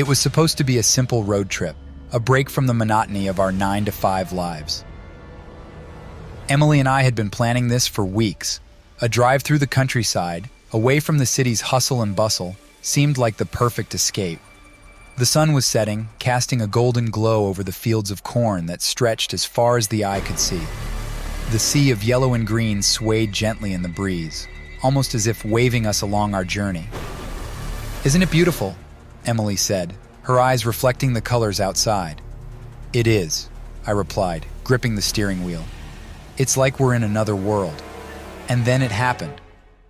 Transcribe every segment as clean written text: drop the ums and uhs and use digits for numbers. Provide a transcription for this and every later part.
It was supposed to be a simple road trip, a break from the monotony of our 9-to-5 lives. Emily and I had been planning this for weeks. A drive through the countryside, away from the city's hustle and bustle, seemed like the perfect escape. The sun was setting, casting a golden glow over the fields of corn that stretched as far as the eye could see. The sea of yellow and green swayed gently in the breeze, almost as if waving us along our journey. "Isn't it beautiful?" Emily said, her eyes reflecting the colors outside. "It is," I replied, gripping the steering wheel. "It's like we're in another world." And then it happened.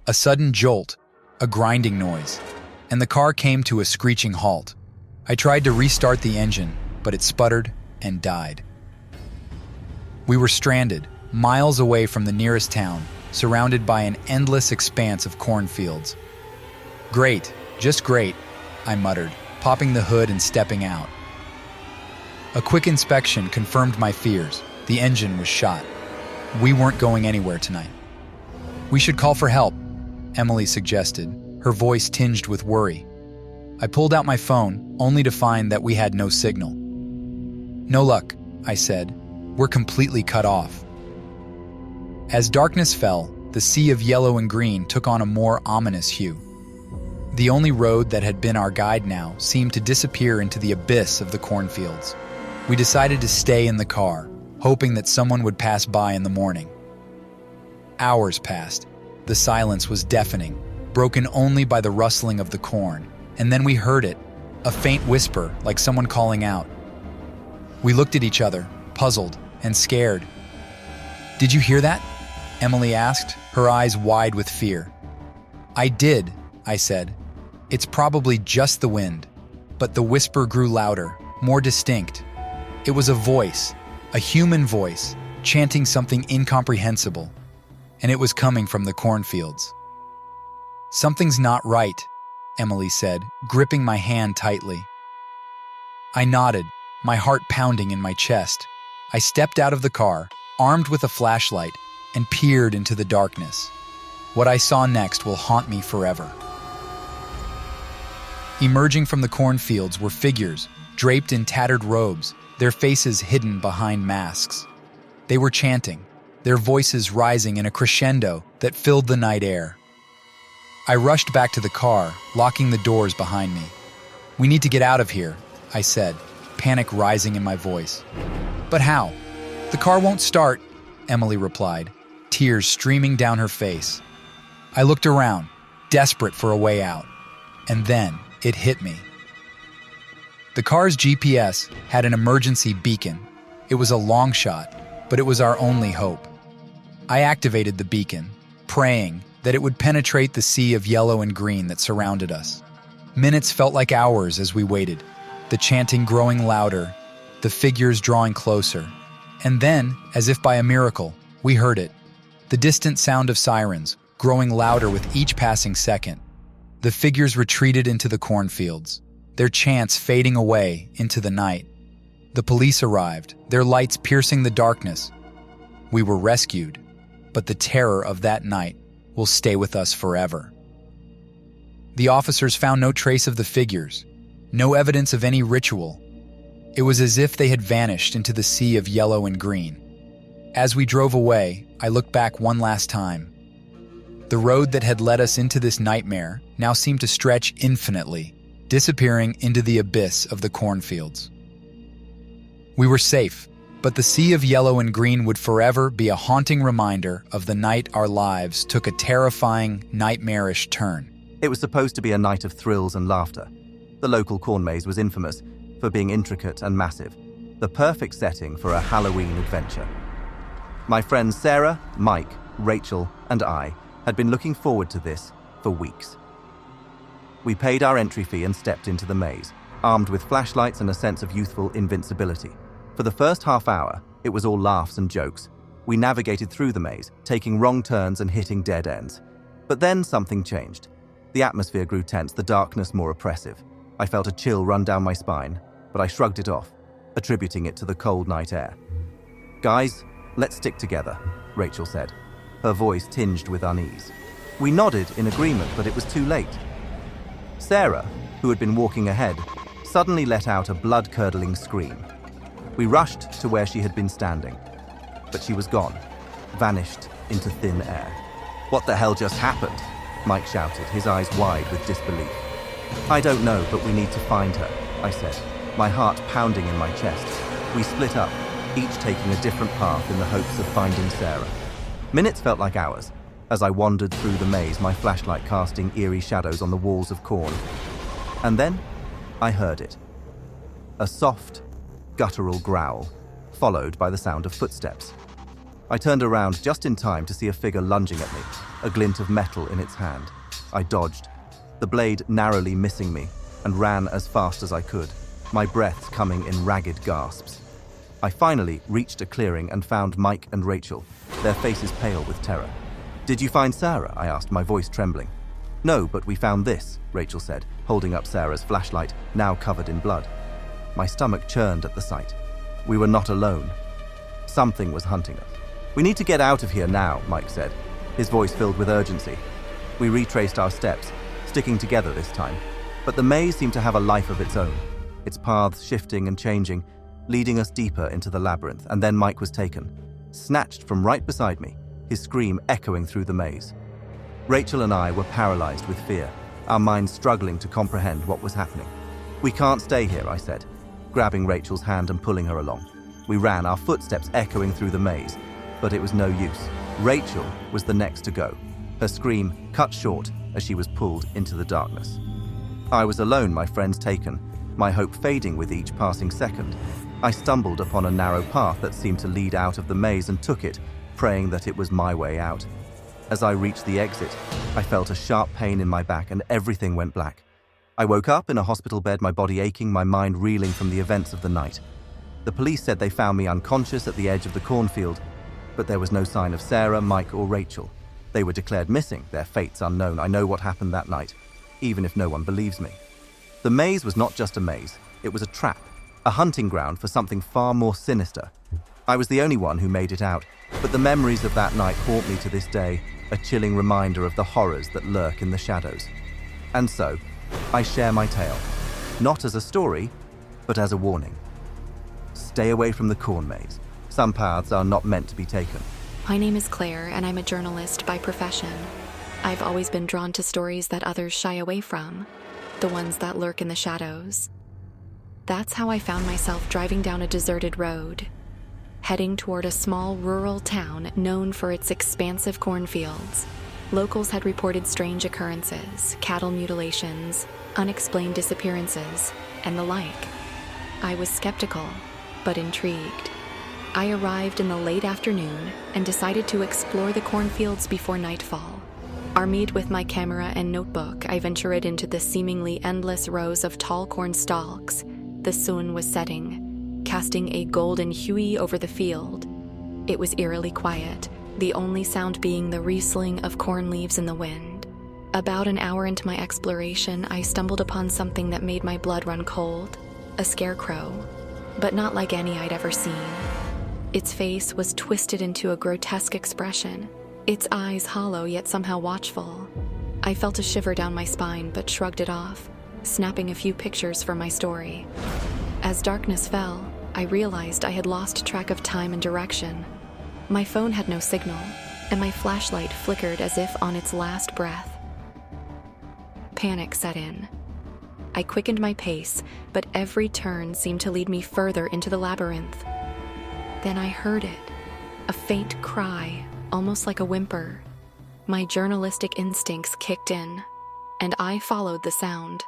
A sudden jolt, a grinding noise, and the car came to a screeching halt. I tried to restart the engine, but it sputtered and died. We were stranded, miles away from the nearest town, surrounded by an endless expanse of cornfields. "Great, just great," I muttered, popping the hood and stepping out. A quick inspection confirmed my fears. The engine was shot. We weren't going anywhere tonight. "We should call for help," Emily suggested, her voice tinged with worry. I pulled out my phone, only to find that we had no signal. "No luck," I said. "We're completely cut off." As darkness fell, the sea of yellow and green took on a more ominous hue. The only road that had been our guide now seemed to disappear into the abyss of the cornfields. We decided to stay in the car, hoping that someone would pass by in the morning. Hours passed. The silence was deafening, broken only by the rustling of the corn, and then we heard it, a faint whisper like someone calling out. We looked at each other, puzzled and scared. "Did you hear that?" Emily asked, her eyes wide with fear. "I did," I said. "It's probably just the wind." But the whisper grew louder, more distinct. It was a voice, a human voice, chanting something incomprehensible, and it was coming from the cornfields. "Something's not right," Emily said, gripping my hand tightly. I nodded, my heart pounding in my chest. I stepped out of the car, armed with a flashlight, and peered into the darkness. What I saw next will haunt me forever. Emerging from the cornfields were figures, draped in tattered robes, their faces hidden behind masks. They were chanting, their voices rising in a crescendo that filled the night air. I rushed back to the car, locking the doors behind me. "We need to get out of here," I said, panic rising in my voice. "But how? The car won't start," Emily replied, tears streaming down her face. I looked around, desperate for a way out, and then it hit me. The car's GPS had an emergency beacon. It was a long shot, but it was our only hope. I activated the beacon, praying that it would penetrate the sea of yellow and green that surrounded us. Minutes felt like hours as we waited, the chanting growing louder, the figures drawing closer. And then, as if by a miracle, we heard it. The distant sound of sirens, growing louder with each passing second. The figures retreated into the cornfields, their chants fading away into the night. The police arrived, their lights piercing the darkness. We were rescued, but the terror of that night will stay with us forever. The officers found no trace of the figures, no evidence of any ritual. It was as if they had vanished into the sea of yellow and green. As we drove away, I looked back one last time. The road that had led us into this nightmare now seemed to stretch infinitely, disappearing into the abyss of the cornfields. We were safe, but the sea of yellow and green would forever be a haunting reminder of the night our lives took a terrifying, nightmarish turn. It was supposed to be a night of thrills and laughter. The local corn maze was infamous for being intricate and massive, the perfect setting for a Halloween adventure. My friends Sarah, Mike, Rachel, and I had been looking forward to this for weeks. We paid our entry fee and stepped into the maze, armed with flashlights and a sense of youthful invincibility. For the first half hour, it was all laughs and jokes. We navigated through the maze, taking wrong turns and hitting dead ends. But then something changed. The atmosphere grew tense, the darkness more oppressive. I felt a chill run down my spine, but I shrugged it off, attributing it to the cold night air. "Guys, let's stick together," Rachel said, her voice tinged with unease. We nodded in agreement, but it was too late. Sarah, who had been walking ahead, suddenly let out a blood-curdling scream. We rushed to where she had been standing, but she was gone, vanished into thin air. "What the hell just happened?" Mike shouted, his eyes wide with disbelief. "I don't know, but we need to find her," I said, my heart pounding in my chest. We split up, each taking a different path in the hopes of finding Sarah. Minutes felt like hours, as I wandered through the maze, my flashlight casting eerie shadows on the walls of corn. And then, I heard it. A soft, guttural growl, followed by the sound of footsteps. I turned around just in time to see a figure lunging at me, a glint of metal in its hand. I dodged, the blade narrowly missing me, and ran as fast as I could, my breath coming in ragged gasps. I finally reached a clearing and found Mike and Rachel, their faces pale with terror. "Did you find Sarah?" I asked, my voice trembling. "No, but we found this," Rachel said, holding up Sarah's flashlight, now covered in blood. My stomach churned at the sight. We were not alone. Something was hunting us. "We need to get out of here now," Mike said, his voice filled with urgency. We retraced our steps, sticking together this time. But the maze seemed to have a life of its own, its paths shifting and changing, leading us deeper into the labyrinth. And then Mike was taken, snatched from right beside me, his scream echoing through the maze. Rachel and I were paralyzed with fear, our minds struggling to comprehend what was happening. "We can't stay here," I said, grabbing Rachel's hand and pulling her along. We ran, our footsteps echoing through the maze, but it was no use. Rachel was the next to go, her scream cut short as she was pulled into the darkness. I was alone, my friends taken, my hope fading with each passing second. I stumbled upon a narrow path that seemed to lead out of the maze and took it, praying that it was my way out. As I reached the exit, I felt a sharp pain in my back and everything went black. I woke up in a hospital bed, my body aching, my mind reeling from the events of the night. The police said they found me unconscious at the edge of the cornfield, but there was no sign of Sarah, Mike, or Rachel. They were declared missing, their fates unknown. I know what happened that night, even if no one believes me. The maze was not just a maze, it was a trap, a hunting ground for something far more sinister. I was the only one who made it out, but the memories of that night haunt me to this day, a chilling reminder of the horrors that lurk in the shadows. And so, I share my tale, not as a story, but as a warning. Stay away from the corn maze. Some paths are not meant to be taken. My name is Claire, and I'm a journalist by profession. I've always been drawn to stories that others shy away from, the ones that lurk in the shadows. That's how I found myself driving down a deserted road, heading toward a small rural town known for its expansive cornfields. Locals had reported strange occurrences, cattle mutilations, unexplained disappearances, and the like. I was skeptical, but intrigued. I arrived in the late afternoon and decided to explore the cornfields before nightfall. Armed with my camera and notebook, I ventured into the seemingly endless rows of tall corn stalks. The sun was setting, casting a golden hue over the field. It was eerily quiet, the only sound being the rustling of corn leaves in the wind. About an hour into my exploration, I stumbled upon something that made my blood run cold. A scarecrow, but not like any I'd ever seen. Its face was twisted into a grotesque expression, its eyes hollow yet somehow watchful. I felt a shiver down my spine but shrugged it off, snapping a few pictures for my story. As darkness fell, I realized I had lost track of time and direction. My phone had no signal, and my flashlight flickered as if on its last breath. Panic set in. I quickened my pace, but every turn seemed to lead me further into the labyrinth. Then I heard it, a faint cry, almost like a whimper. My journalistic instincts kicked in, and I followed the sound.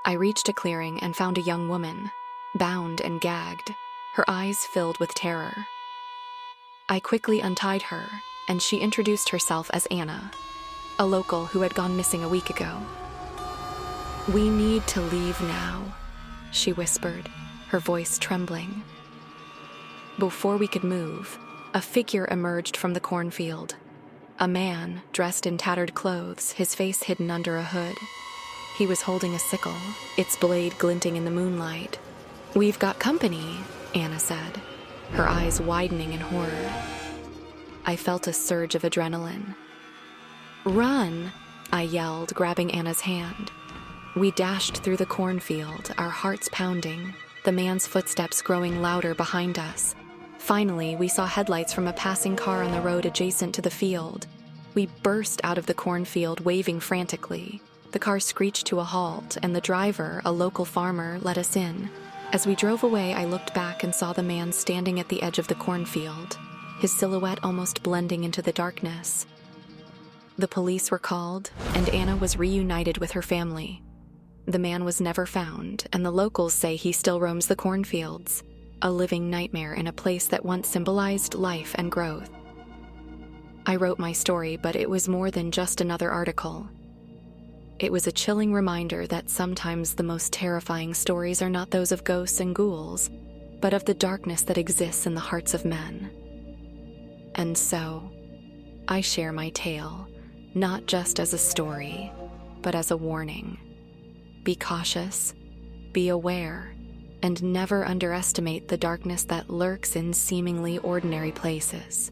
I reached a clearing and found a young woman, bound and gagged, her eyes filled with terror. I quickly untied her, and she introduced herself as Anna, a local who had gone missing a week ago. "We need to leave now," she whispered, her voice trembling. Before we could move, a figure emerged from the cornfield. A man, dressed in tattered clothes, his face hidden under a hood. He was holding a sickle, its blade glinting in the moonlight. "We've got company," Anna said, her eyes widening in horror. I felt a surge of adrenaline. "Run!" I yelled, grabbing Anna's hand. We dashed through the cornfield, our hearts pounding, the man's footsteps growing louder behind us. Finally, we saw headlights from a passing car on the road adjacent to the field. We burst out of the cornfield, waving frantically. The car screeched to a halt, and the driver, a local farmer, let us in. As we drove away, I looked back and saw the man standing at the edge of the cornfield, his silhouette almost blending into the darkness. The police were called, and Anna was reunited with her family. The man was never found, and the locals say he still roams the cornfields, a living nightmare in a place that once symbolized life and growth. I wrote my story, but it was more than just another article. It was a chilling reminder that sometimes the most terrifying stories are not those of ghosts and ghouls, but of the darkness that exists in the hearts of men. And so, I share my tale, not just as a story, but as a warning. Be cautious, be aware, and never underestimate the darkness that lurks in seemingly ordinary places.